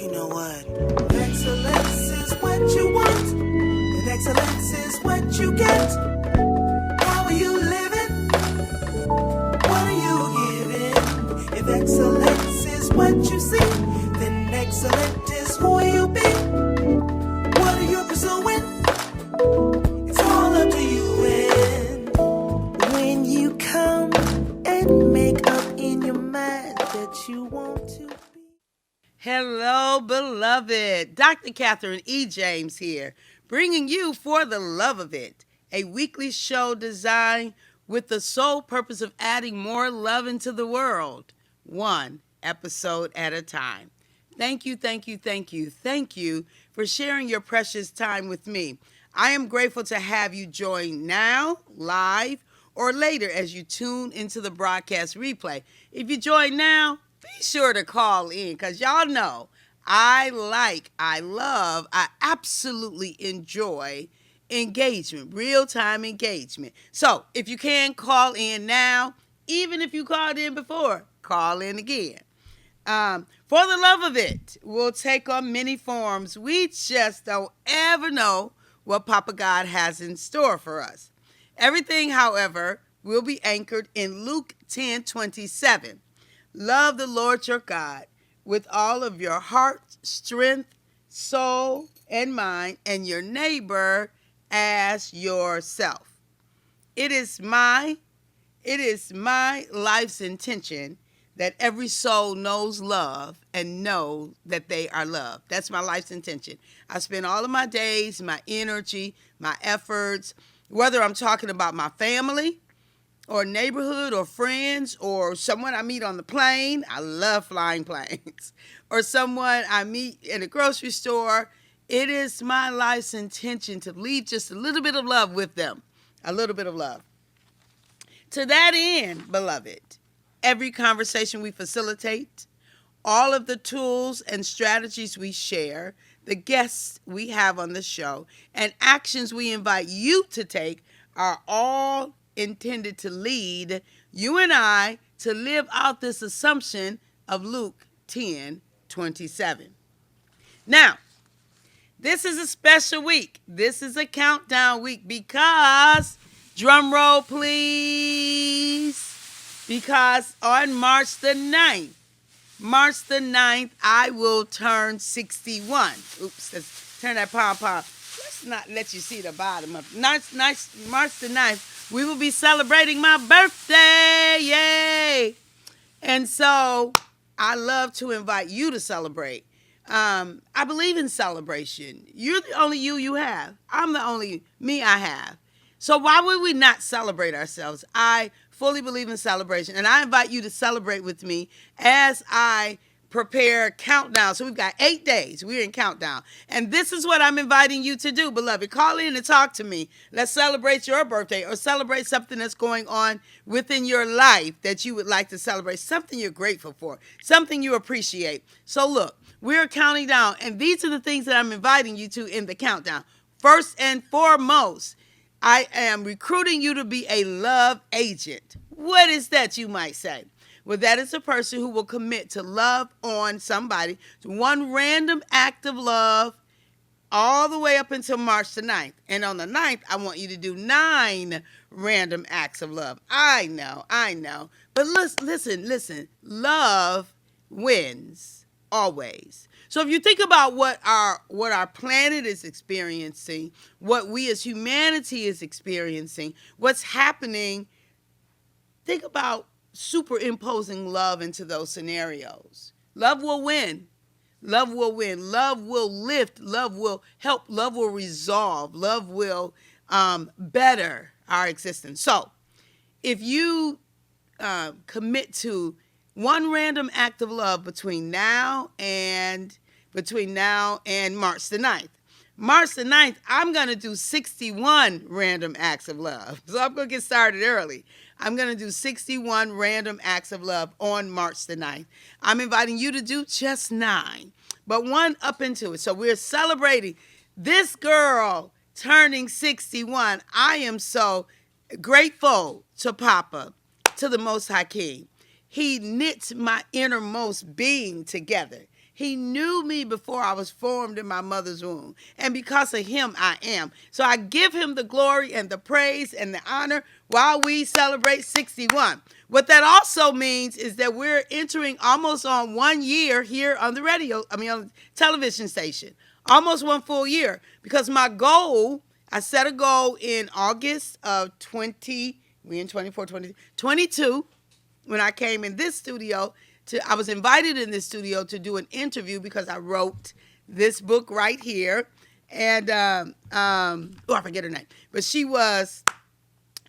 You know what? Excellence is what you want, and excellence is what you get. How are you living? What are you giving? If excellence is what you see, then excellent is who you be. What are you pursuing? It's all up to you. And when you come and make up in your mind that you want to be. Hello, beloved. Dr. Catherine E. James here, bringing you For the Love of It, a weekly show designed with the sole purpose of adding more love into the world, one episode at a time. Thank you for sharing your precious time with me. I am grateful to have you join now, live, or later as you tune into the broadcast replay. If you join now, be sure to call in because y'all know I absolutely enjoy engagement, real-time engagement. So if you can call in now, even if you called in before, call in again. For the love of it, will take on many forms. We just don't ever know what Papa God has in store for us. Everything, however, will be anchored in Luke 10:27. Love the Lord your God with all of your heart, strength, soul, and mind, and your neighbor as yourself. It is my life's intention that every soul knows love and know that they are loved. That's my life's intention. I spend all of my days, my energy, my efforts, whether I'm talking about my family, or neighborhood or friends or someone I meet on the plane. I love flying planes. Or someone I meet in a grocery store. It is my life's intention to leave just a little bit of love with them. A little bit of love. To that end, beloved, every conversation we facilitate, all of the tools and strategies we share, the guests we have on the show, and actions we invite you to take are all intended to lead you and I to live out this assumption of Luke 10:27. Now, this is a special week. This is a countdown week because, drum roll please, because on March the 9th, I will turn 61. Oops, let's turn that pom-pom. Let's not let you see the bottom of it. March the 9th, we will be celebrating my birthday. Yay! And so I love to invite you to celebrate. I believe in celebration. You're the only you have. I'm the only me I have. So why would we not celebrate ourselves? I fully believe in celebration. And I invite you to celebrate with me as I prepare countdown. So we've got 8 days. We're in countdown. And this is what I'm inviting you to do, beloved. Call in and talk to me. Let's celebrate your birthday or celebrate something that's going on within your life that you would like to celebrate, something you're grateful for, something you appreciate. So look, we're counting down, and these are the things that I'm inviting you to in the countdown. First and foremost, I am recruiting you to be a love agent. What is that, you might say? Well, that is a person who will commit to love on somebody, to one random act of love, all the way up until March the 9th. And on the 9th, I want you to do 9 random acts of love. I know. But listen. Love wins always. So if you think about what our planet is experiencing, what we as humanity is experiencing, what's happening, think about superimposing love into those scenarios. Love will win. Love will win. Love will lift. Love will help. Love will resolve. Love will better our existence. So if you commit to one random act of love between now and March the 9th. March the 9th, I'm going to do 61 random acts of love. So I'm going to get started early. I'm going to do 61 random acts of love on March the 9th. I'm inviting you to do just 9, but one up into it. So we're celebrating this girl turning 61. I am so grateful to Papa, to the Most High King. He knit my innermost being together. He knew me before I was formed in my mother's womb. And because of him, I am. So I give him the glory and the praise and the honor while we celebrate 61. What that also means is that we're entering almost on 1 year here on the on the television station. Almost 1 full year. Because my goal, I set a goal in August of 22, when I came in this studio. I was invited in this studio to do an interview because I wrote this book right here. And, I forget her name. But she was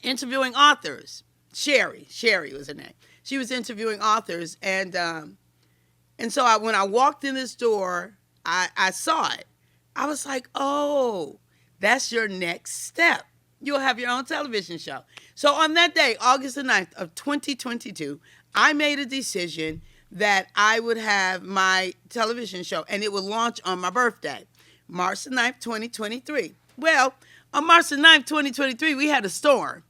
interviewing authors. Sherry was her name. She was interviewing authors. And so when I walked in this door, I saw it. I was like, oh, that's your next step. You'll have your own television show. So on that day, August the 9th of 2022, I made a decision that I would have my television show, and it would launch on my birthday, March the 9th, 2023. Well, on March the 9th, 2023, we had a storm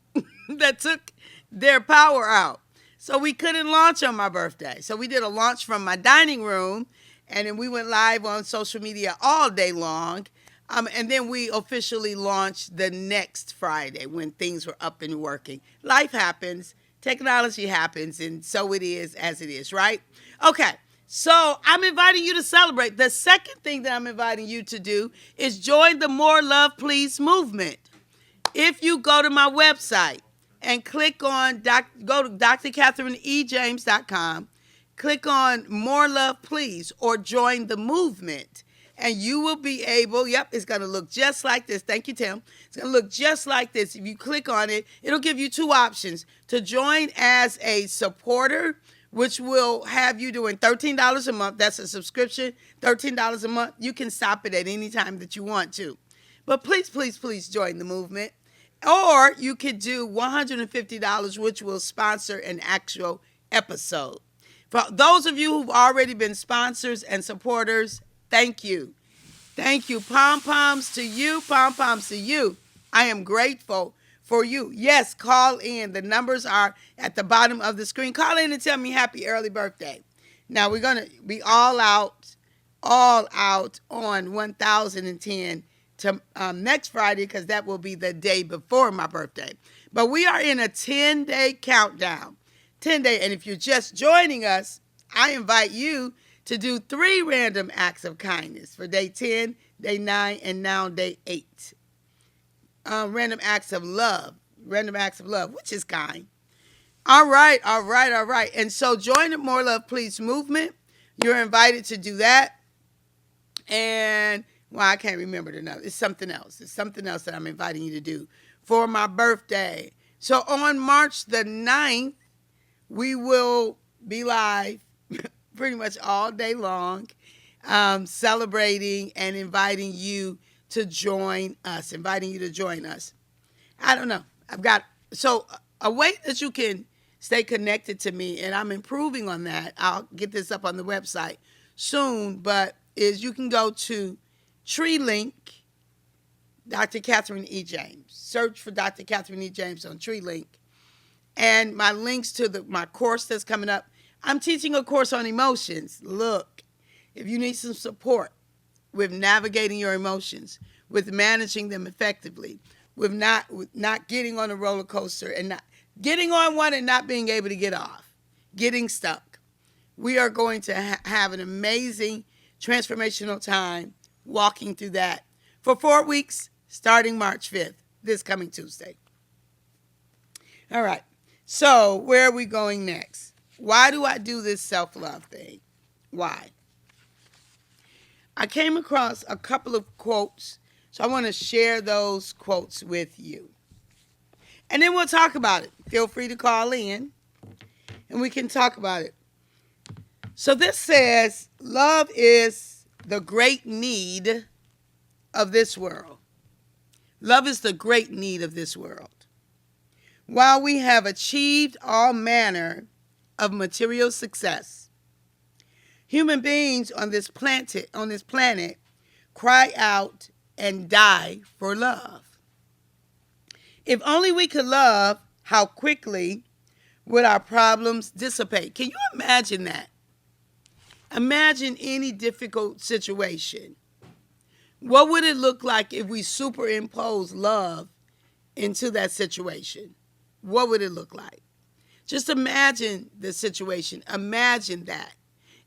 that took their power out. So we couldn't launch on my birthday. So we did a launch from my dining room, and then we went live on social media all day long. And then we officially launched the next Friday when things were up and working. Life happens. Technology happens, and so it is as it is, right? Okay, so I'm inviting you to celebrate. The second thing that I'm inviting you to do is join the More Love Please movement. If you go to my website and click on, go to drcatherineejames.com, click on More Love Please or join the movement. And you will be able, it's going to look just like this. Thank you, Tim. It's going to look just like this. If you click on it, it'll give you two options. To join as a supporter, which will have you doing $13 a month. That's a subscription, $13 a month. You can stop it at any time that you want to. But please, please, please join the movement. Or you could do $150, which will sponsor an actual episode. For those of you who've already been sponsors and supporters, thank you. Thank you. Pom-poms to you. Pom-poms to you. I am grateful for you. Yes, call in. The numbers are at the bottom of the screen. Call in and tell me happy early birthday. Now, we're going to be all out on 1010 to next Friday, because that will be the day before my birthday. But we are in a 10-day countdown. 10-day. And if you're just joining us, I invite you to do 3 random acts of kindness for day 10, day 9, and now day 8. Random acts of love, which is kind. All right. And so join the More Love Please movement. You're invited to do that. And, I can't remember the number. It's something else. That I'm inviting you to do for my birthday. So on March the 9th, we will be live pretty much all day long, celebrating and inviting you to join us. I don't know. I've got, a way that you can stay connected to me, and I'm improving on that. I'll get this up on the website soon, but is you can go to TreeLink, Dr. Catherine E. James. Search for Dr. Catherine E. James on TreeLink. And my links to my course that's coming up. I'm teaching a course on emotions. Look, if you need some support with navigating your emotions, with managing them effectively, with not getting on a roller coaster and not getting on one and not being able to get off, getting stuck, we are going to have an amazing transformational time walking through that for 4 weeks, starting March 5th, this coming Tuesday. All right. So where are we going next? Why do I do this self-love thing? Why? I came across a couple of quotes, so I want to share those quotes with you. And then we'll talk about it. Feel free to call in, and we can talk about it. So this says, love is the great need of this world. Love is the great need of this world. While we have achieved all manner of material success, human beings on this planet cry out and die for love. If only we could love, how quickly would our problems dissipate? Can you imagine that? Imagine any difficult situation. What would it look like if we superimpose love into that situation? What would it look like? Just imagine the situation. Imagine that.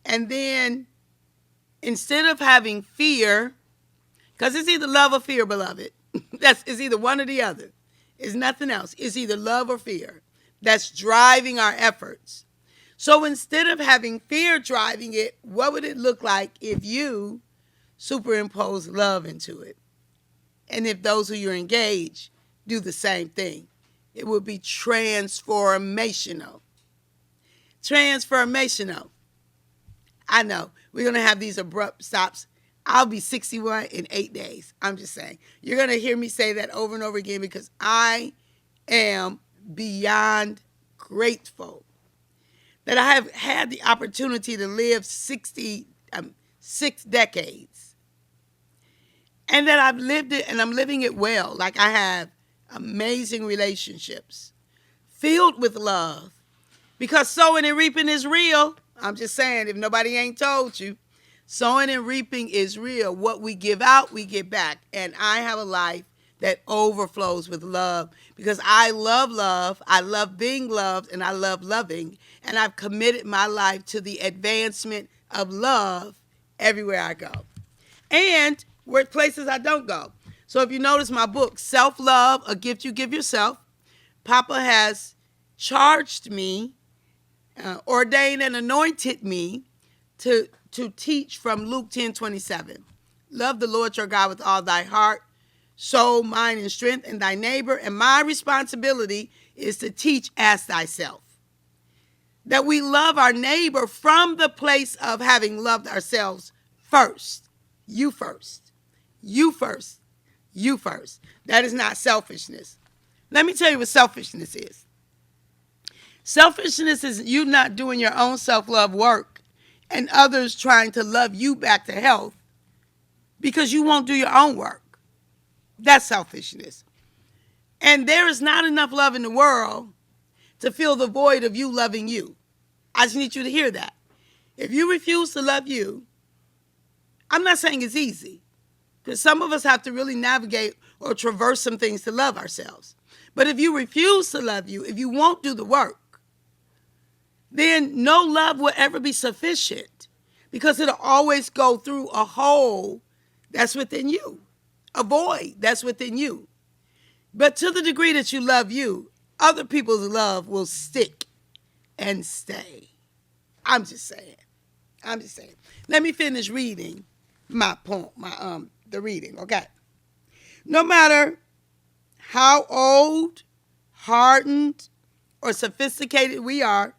And then instead of having fear, because it's either love or fear, beloved. It's either one or the other. It's nothing else. It's either love or fear that's driving our efforts. So instead of having fear driving it, what would it look like if you superimpose love into it? And if those who you're engaged do the same thing, it would be transformational. Transformational. I know we're going to have these abrupt stops. I'll be 61 in 8 days. I'm just saying. You're going to hear me say that over and over again because I am beyond grateful that I have had the opportunity to live 6 decades. And that I've lived it and I'm living it well. Like I have amazing relationships filled with love. Because sowing and reaping is real. I'm just saying, if nobody ain't told you, sowing and reaping is real. What we give out, we get back. And I have a life that overflows with love because I love love. I love being loved and I love loving. And I've committed my life to the advancement of love everywhere I go. And workplaces I don't go. So if you notice my book, Self-Love, A Gift You Give Yourself, Papa has charged me, ordained and anointed me to teach from Luke 10:27. Love the Lord your God with all thy heart, soul, mind, and strength, and thy neighbor. And my responsibility is to teach as thyself. That we love our neighbor from the place of having loved ourselves first. You first. You first. You first. That is not selfishness. Let me tell you what selfishness is. Selfishness is you not doing your own self-love work and others trying to love you back to health because you won't do your own work. That's selfishness. And there is not enough love in the world to fill the void of you loving you. I just need you to hear that. If you refuse to love you, I'm not saying it's easy, because some of us have to really navigate or traverse some things to love ourselves. But if you refuse to love you, if you won't do the work, then no love will ever be sufficient because it'll always go through a hole that's within you, a void that's within you. But to the degree that you love you, other people's love will stick and stay. I'm just saying. Let me finish reading my poem, the reading, okay? No matter how old, hardened, or sophisticated we are,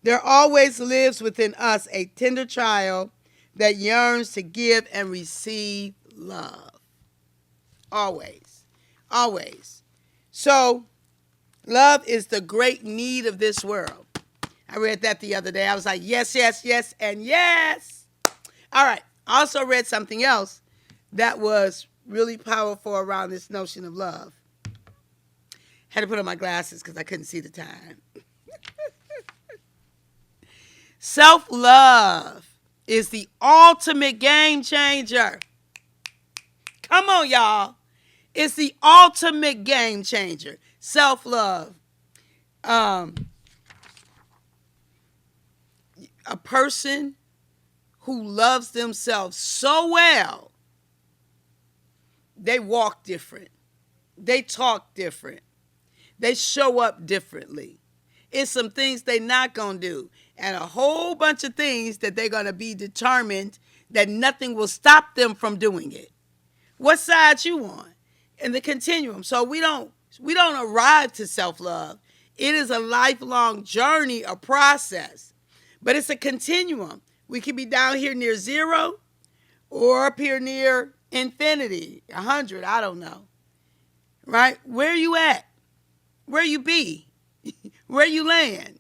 there always lives within us a tender child that yearns to give and receive love. Always. Always. So, love is the great need of this world. I read that the other day. I was like, yes, yes, yes, and yes. All right. I also read something else that was really powerful around this notion of love. Had to put on my glasses because I couldn't see the time. Self-love is the ultimate game changer. Come on, y'all. It's the ultimate game changer. Self-love. A person who loves themselves so well, they walk different. They talk different. They show up differently. It's some things they're not going to do. And a whole bunch of things that they're going to be determined that nothing will stop them from doing it. What side you on in the continuum? So we don't arrive to self-love. It is a lifelong journey, a process. But it's a continuum. We can be down here near zero or up here near infinity, 100, I don't know. Right? Where you at? Where you be? Where you land?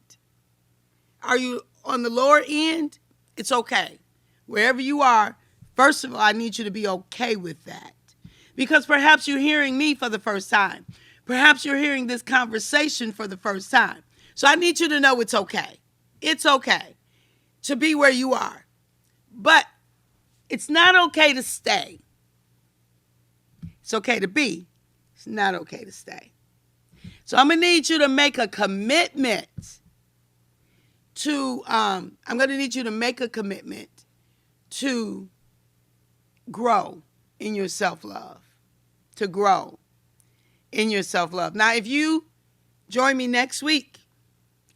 Are you on the lower end? It's okay. Wherever you are, first of all, I need you to be okay with that. Because perhaps you're hearing me for the first time. Perhaps you're hearing this conversation for the first time. So I need you to know it's okay. It's okay. to be where you are. But it's not okay to stay. It's okay to be. It's not okay to stay. So I'm going to need you to make a commitment to, to grow in your self-love. To grow in your self-love. Now, if you join me next week,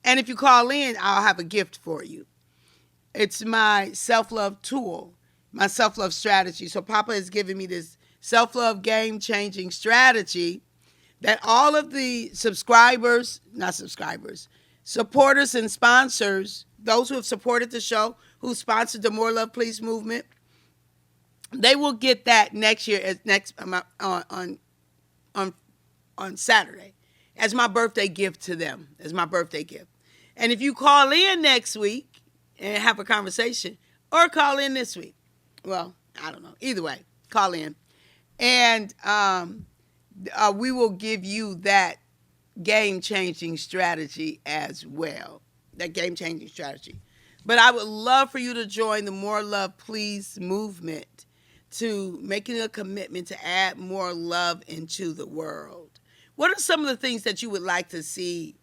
and if you call in, I'll have a gift for you. It's my self-love tool, my self-love strategy. So Papa has given me this self-love game-changing strategy that all of the supporters and sponsors, those who have supported the show, who sponsored the More Love Please movement, they will get that next year on Saturday as my birthday gift to them, as my birthday gift. And if you call in next week and have a conversation, or call in this week, well, I don't know. Either way, call in, and we will give you that game-changing strategy as well. That game-changing strategy. But I would love for you to join the More Love Please movement, to making a commitment to add more love into the world. What are some of the things that you would like to see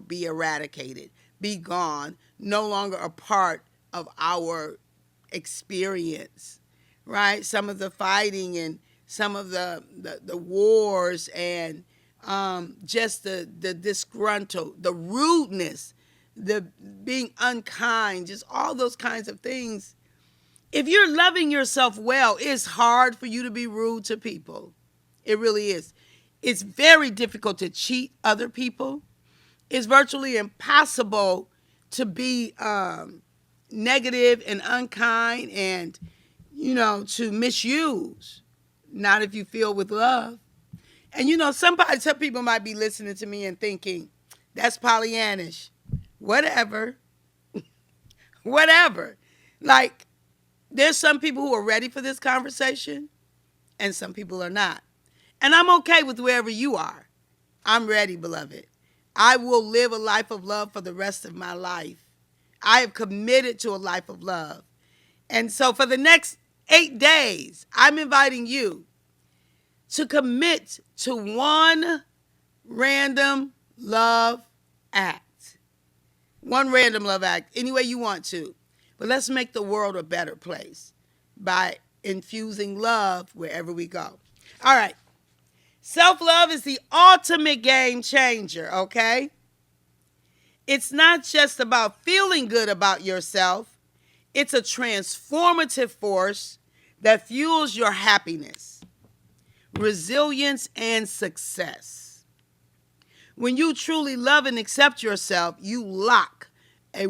be eradicated, be gone, no longer a part of our experience, right? Some of the fighting and some of the wars and just the disgruntled, the rudeness, the being unkind, just all those kinds of things. If you're loving yourself well, it's hard for you to be rude to people. It really is. It's very difficult to cheat other people. It's virtually impossible to be negative and unkind and, to misuse. Not if you feel with love. And, some people might be listening to me and thinking, that's Pollyannish. Whatever. Whatever. Like, there's some people who are ready for this conversation and some people are not. And I'm okay with wherever you are. I'm ready, beloved. I will live a life of love for the rest of my life. I have committed to a life of love. And so for the next 8 days, I'm inviting you to commit to one random love act. One random love act, any way you want to. But let's make the world a better place by infusing love wherever we go. All right. Self-love is the ultimate game changer, okay? It's not just about feeling good about yourself. It's a transformative force that fuels your happiness, resilience, and success. When you truly love and accept yourself, you unlock a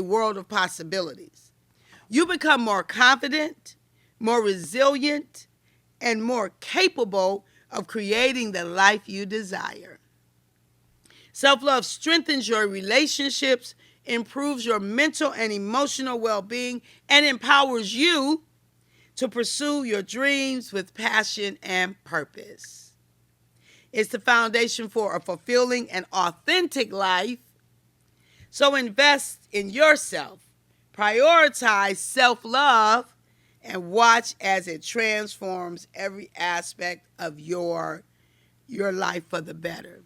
world of possibilities. You become more confident, more resilient, and more capable of creating the life you desire. Self-love strengthens your relationships, improves your mental and emotional well-being, and empowers you to pursue your dreams with passion and purpose. It's the foundation for a fulfilling and authentic life. So invest in yourself, prioritize self-love, and watch as it transforms every aspect of your life for the better.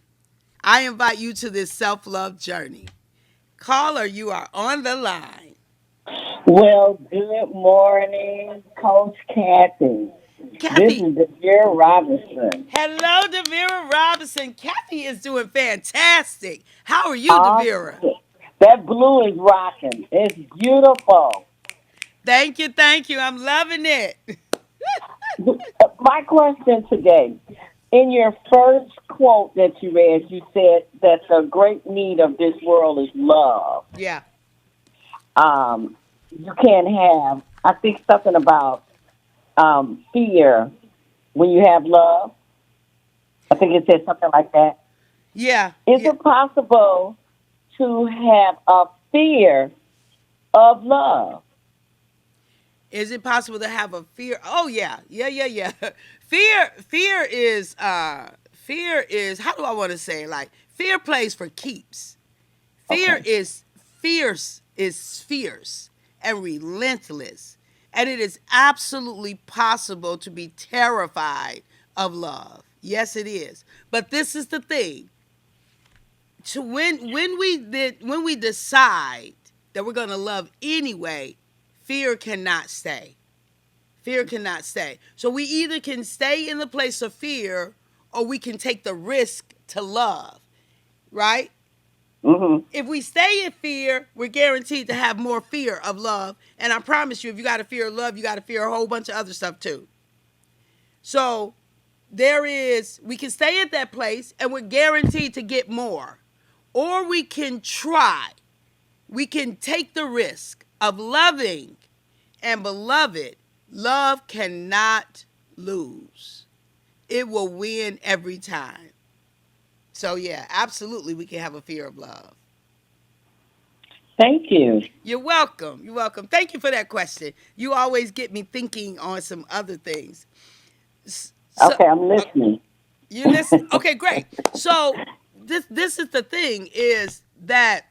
I invite you to this self-love journey. Caller, you are on the line. Well, good morning, Coach Kathy. This Kathy, is Devere Robinson. hello, Devira Robinson. Kathy is doing fantastic. How are you, Awesome. Devira? That blue is rocking. It's beautiful. Thank you, thank you. I'm loving it. My question today, in your first quote that you read, you said that the great need of this world is love. Yeah. You can't have, I think, something about fear when you have love. I think it said something like that. Yeah. Is Yeah. it possible to have a fear of love? Is it possible to have a fear? Oh yeah. Yeah. Fear is how do I want to say it? Like fear plays for keeps. Fear Okay. is fierce is fierce and relentless. And it is absolutely possible to be terrified of love. Yes, it is. But this is the thing. To when we decide that we're going to love anyway, fear cannot stay. Fear cannot stay. So we either can stay in the place of fear or we can take the risk to love, right? Mm-hmm. If we stay in fear, we're guaranteed to have more fear of love. And I promise you, if you got a fear of love, you got to fear a whole bunch of other stuff too. So we can stay at that place and we're guaranteed to get more. Or we can try. We can take the risk of loving. And beloved, love cannot lose. It will win every time. So yeah, absolutely we can have a fear of love. Thank you. You're welcome. You're welcome. Thank you for that question. You always get me thinking on some other things. So, Okay, I'm listening. you listen. Okay, great. So this is the thing is that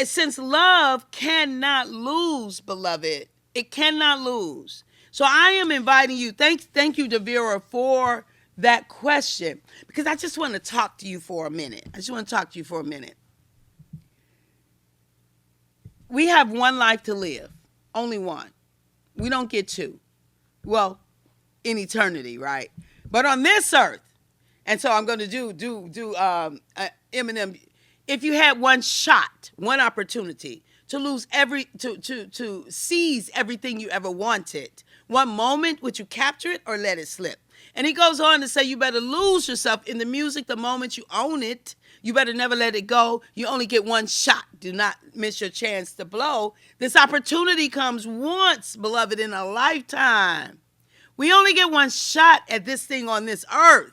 since love cannot lose, beloved, it cannot lose. So I am inviting you. Thank you, Devera, for that question, because I just want to talk to you for a minute. We have one life to live, only one. We don't get two. Well, in eternity, right? But on this earth, and so I'm going to do Eminem. If you had one shot, one opportunity to lose to seize everything you ever wanted, one moment, would you capture it or let it slip? And he goes on to say, you better lose yourself in the music the moment you own it. You better never let it go. You only get one shot. Do not miss your chance to blow. This opportunity comes once, beloved, in a lifetime. We only get one shot at this thing on this earth.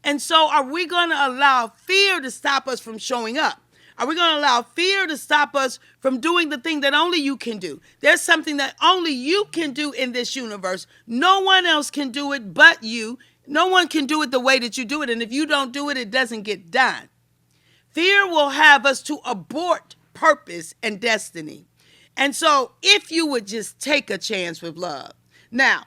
And so are we going to allow fear to stop us from showing up? Are we going to allow fear to stop us from doing the thing that only you can do? There's something that only you can do in this universe. No one else can do it but you. No one can do it the way that you do it. And if you don't do it, it doesn't get done. Fear will have us to abort purpose and destiny. And so if you would just take a chance with love. Now,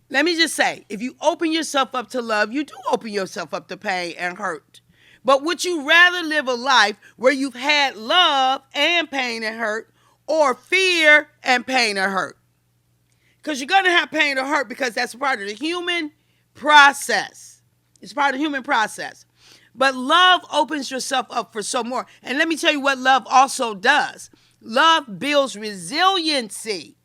let me just say, if you open yourself up to love, you do open yourself up to pain and hurt. But would you rather live a life where you've had love and pain and hurt, or fear and pain or hurt? Because you're going to have pain or hurt because that's part of the human process. It's part of the human process. But love opens yourself up for so more. And let me tell you what love also does. Love builds resiliency.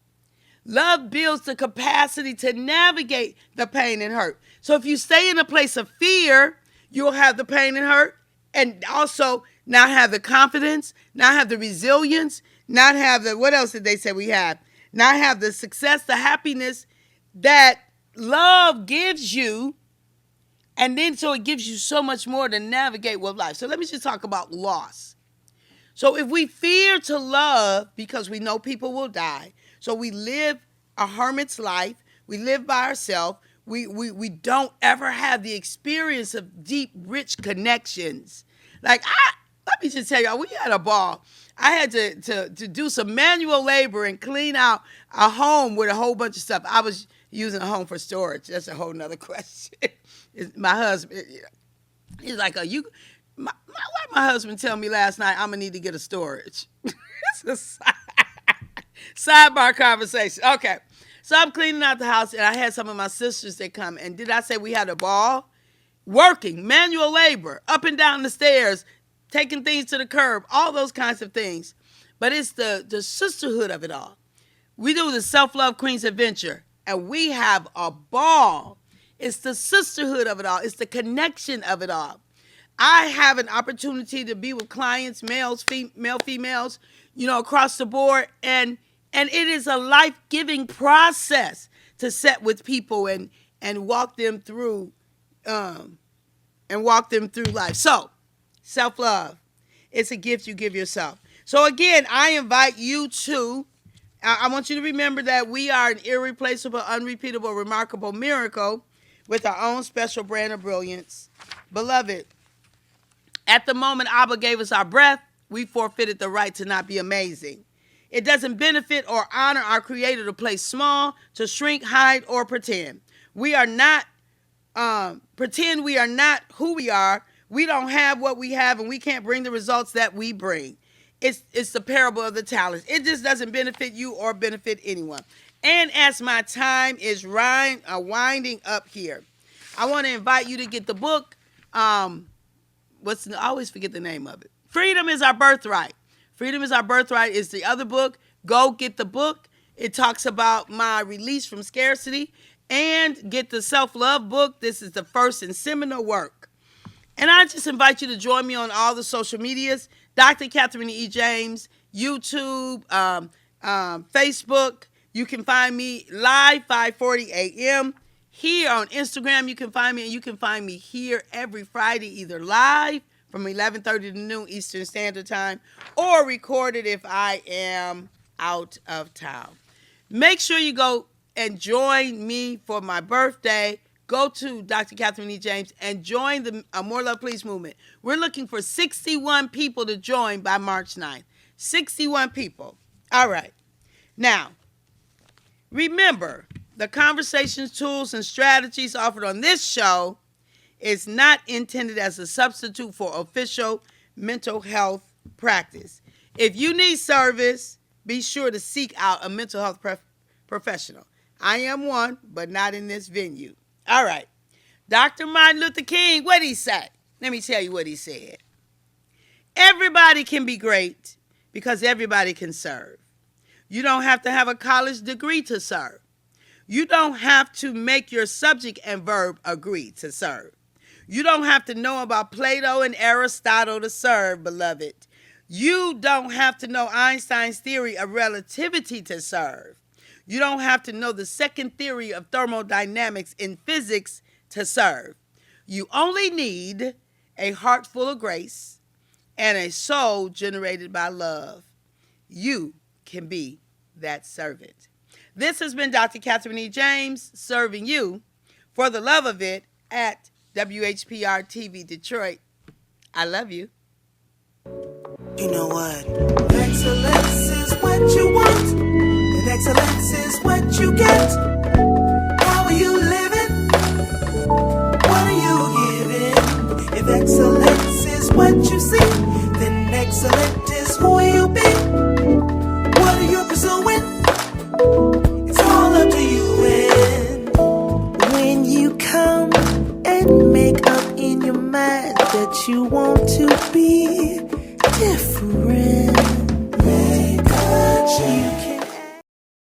Love builds the capacity to navigate the pain and hurt. So if you stay in a place of fear, you'll have the pain and hurt, and also not have the confidence, not have the resilience, not have the, what else did they say we have? Not have the success, the happiness that love gives you. And then so it gives you so much more to navigate with life. So let me just talk about loss. So if we fear to love because we know people will die, so we live a hermit's life, we live by ourselves, we don't ever have the experience of deep, rich connections. Like, let me just tell y'all, we had a ball. I had to do some manual labor and clean out a home with a whole bunch of stuff. I was using a home for storage. That's a whole nother question. My husband, he's like, why my husband tell me last night I'm going to need to get a storage? It's a sidebar conversation. Okay. So I'm cleaning out the house, and I had some of my sisters that come. And did I say we had a ball? Working, manual labor, up and down the stairs, taking things to the curb, all those kinds of things. But it's the sisterhood of it all. We do the Self-Love Queens Adventure, and we have a ball. It's the sisterhood of it all. It's the connection of it all. I have an opportunity to be with clients, males, females, across the board. And it is a life-giving process to sit with people and walk them through life. So, self-love. It's a gift you give yourself. So again, I invite you to, I want you to remember that we are an irreplaceable, unrepeatable, remarkable miracle with our own special brand of brilliance. Beloved, at the moment Abba gave us our breath, we forfeited the right to not be amazing. It doesn't benefit or honor our Creator to play small, to shrink, hide, or pretend. We are not, pretend we are not who we are. We don't have what we have, and we can't bring the results that we bring. It's the parable of the talents. It just doesn't benefit you or benefit anyone. And as my time is winding up here, I want to invite you to get the book. I always forget the name of it. Freedom is Our Birthright. Freedom is Our Birthright is the other book. Go get the book. It talks about my release from scarcity. And get the self-love book. This is the first and seminal work. And I just invite you to join me on all the social medias. Dr. Catherine E. James, YouTube, Facebook. You can find me live 5:40 a.m. Here on Instagram, you can find me, and you can find me here every Friday, either live from 11:30 to noon Eastern Standard Time, or recorded if I am out of town. Make sure you go and join me for my birthday. Go to Dr. Catherine E. James and join the More Love Please movement. We're looking for 61 people to join by March 9th. 61 people. All right. Now, remember, the conversations, tools, and strategies offered on this show is not intended as a substitute for official mental health practice. If you need service, be sure to seek out a mental health professional. I am one, but not in this venue. All right. Dr. Martin Luther King, what did he say? Let me tell you what he said. Everybody can be great because everybody can serve. You don't have to have a college degree to serve. You don't have to make your subject and verb agree to serve. You don't have to know about Plato and Aristotle to serve, beloved. You don't have to know Einstein's theory of relativity to serve. You don't have to know the second theory of thermodynamics in physics to serve. You only need a heart full of grace and a soul generated by love. You can be that servant. This has been Dr. Catherine E. James serving you for the love of it at WHPR TV Detroit. I love you. You know what? Excellence is what you want, and excellence is what you get. How are you living? What are you giving? If excellence is what you see, then excellent is who you be. What are you pursuing? It's all up to you. And when you come and make up in your mind that you want to be